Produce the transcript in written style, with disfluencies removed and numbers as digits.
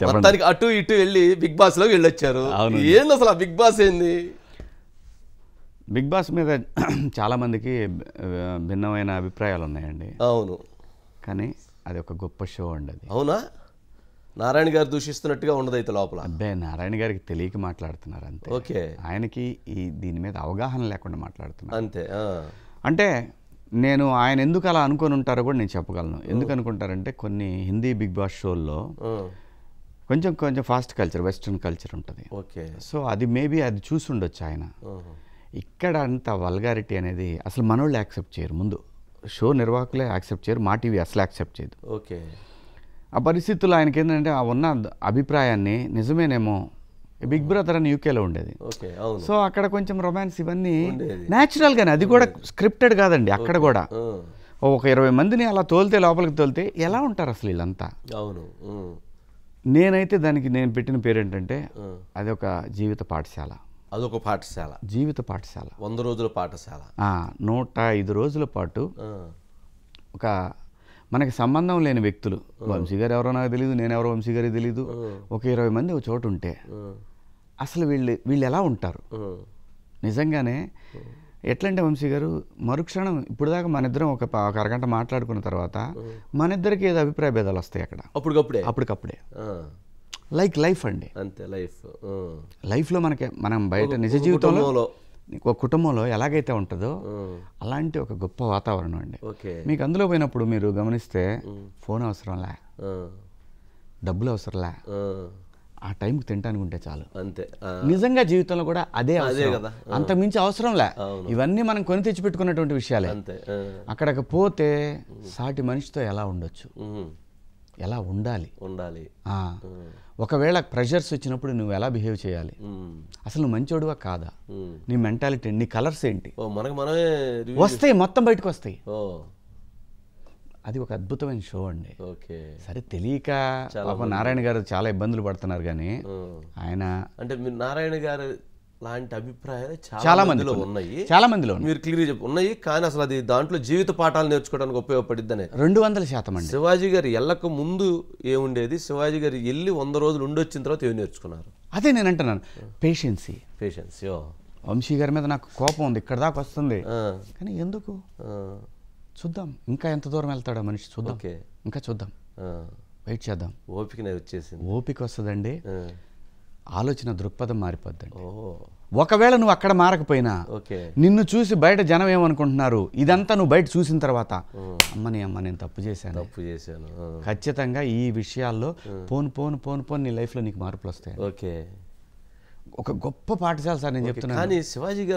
మొత్తానికి అటు ఇటు వెళ్ళి బిగ్ బాస్ లోకి వెళ్ళొచ్చారు. ఏంది అసలు ఆ బిగ్ బాస్ ఏంది? బిగ్ బాస్ మీద చాలా మందికి భిన్నమైన అభిప్రాయాలు ఉన్నాయండి. అవును, కానీ అది ఒక గొప్ప షో అండి. అది అవునా? నారాయణ గారు దూషిస్తున్నట్టుగా ఉండదు అయితే లోపల. అబ్బాయి నారాయణ గారికి తెలియక మాట్లాడుతున్నారు అంతే. ఓకే, ఆయనకి దీని మీద అవగాహన లేకుండా మాట్లాడుతున్నారు అంతే. అంటే నేను ఆయన ఎందుకు అలా అనుకొని ఉంటారో కూడా నేను చెప్పగలను. ఎందుకు అనుకుంటారంటే కొన్ని హిందీ బిగ్ బాస్ షోల్లో కొంచెం కొంచెం ఫాస్ట్ కల్చర్, వెస్ట్రన్ కల్చర్ ఉంటుంది. ఓకే, సో అది మేబీ అది చూసి ఉండొచ్చు ఆయన. ఇక్కడ అంత వల్గారిటీ అనేది అసలు మనోళ్ళు యాక్సెప్ట్ చేయరు. ముందు షో నిర్వాహకులే యాక్సెప్ట్ చేయరు, మా టీవీ అసలు యాక్సెప్ట్ చేయదు. ఓకే, ఆ పరిస్థితుల్లో ఆయనకి ఏంటంటే ఆ ఉన్న అభిప్రాయాన్ని నిజమేనేమో. బిగ్ బ్రదర్ అని యూకేలో ఉండేది. సో అక్కడ కొంచెం రొమాన్స్ ఇవన్నీ న్యాచురల్గానే, అది కూడా స్క్రిప్టెడ్ కాదండి. అక్కడ కూడా ఒక 20 మందిని అలా తోలితే, లోపలికి తోలితే ఎలా ఉంటారు అసలు వీళ్ళంతా. అవును, నేనైతే దానికి నేను పెట్టిన పేరు ఏంటంటే అది ఒక జీవిత పాఠశాల. అదొక పాఠశాల, జీవిత పాఠశాల, 100 రోజుల పాఠశాల. 105 రోజుల పాటు ఒక మనకి సంబంధం లేని వ్యక్తులు, వంశీ గారు ఎవరో నాకు తెలియదు, నేను ఎవరో వంశీ గారికి తెలియదు, ఒక 20 మంది ఒక చోటు ఉంటే అసలు వీళ్ళు ఎలా ఉంటారు నిజంగానే. ఎట్లంటే వంశీ గారు మరుక్షణం ఇప్పుడు దాకా మన ఇద్దరం ఒక అరగంట మాట్లాడుకున్న తర్వాత మన ఇద్దరికి ఏదో అభిప్రాయ భేదాలు వస్తాయి అక్కడ అప్పటికప్పుడే. లైఫ్ అండి, అంతే. లైఫ్లో మనం బయట నిజ జీవితంలో ఒక కుటుంబంలో ఎలాగైతే ఉంటుందో అలాంటి ఒక గొప్ప వాతావరణం అండి. మీకు అందులో పోయినప్పుడు మీరు గమనిస్తే ఫోన్ అవసరంలే, డబ్బులు అవసరంలే, ఆ టైంకి తినడానికి ఉంటే చాలు, అంతే. నిజంగా జీవితంలో కూడా అదే కదా, అంత మించి అవసరంలే. ఇవన్నీ మనం కొని తెచ్చిపెట్టుకున్నటువంటి విషయాలే. అక్కడికి పోతే సాటి మనిషితో ఎలా ఉండొచ్చు, ఎలా ఉండాలి, ఒకవేళ ప్రెషర్స్ వచ్చినప్పుడు నువ్వు ఎలా బిహేవ్ చేయాలి, అసలు నువ్వు మంచోడువా కాదా, నీ మెంటాలిటీ, నీ కలర్స్ ఏంటి వస్తాయి, మొత్తం బయటకు వస్తాయి. అది ఒక అద్భుతమైన షో అండి. సరే తెలియక నారాయణ గారు చాలా ఇబ్బందులు పడుతున్నారు, కానీ ఆయన అంటే మీరు నారాయణ గారు లాంటి అభిప్రాయాలు చాలా మందిలో ఉన్నాయి, చాలా మందిలో మీరు క్లియర్ ఉన్నాయి. కానీ అసలు అది దాంట్లో జీవిత పాఠాలు నేర్చుకోవడానికి ఉపయోగపడిద్దని 200% అండి. శివాజీ గారు వెళ్ళక ముందు ఏముండేది, శివాజీ గారు వెళ్ళి 100 రోజులు ఉండొచ్చిన తర్వాత ఏమి నేర్చుకున్నారు? అదే నేను అంటున్నాను, పేషెన్స్. వంశీ గారి మీద నాకు కోపం ఉంది, ఇక్కడ దాకా వస్తుంది, కానీ ఎందుకు చూద్దాం, ఇంకా ఎంత దూరం వెళ్తాడో మనిషి, చూద్దాం, ఇంకా చూద్దాం, వెయిట్ చేద్దాం. ఓపిక వస్తుందండి, ఆలోచన దృక్పథం మారిపోద్దండి. ఒకవేళ నువ్వు అక్కడ మారకపోయినా నిన్ను చూసి బయట జనం ఏమనుకుంటున్నారు, ఇదంతా నువ్వు బయట చూసిన తర్వాత అమ్మ నేను తప్పు చేశాను, ఖచ్చితంగా ఈ విషయాల్లో పోను నీ లైఫ్లో నీకు మార్పులు వస్తాయి. ఒక గొప్ప పాఠశాల సార్ నేను చెప్తున్నాను. కానీ శివాజీ గారు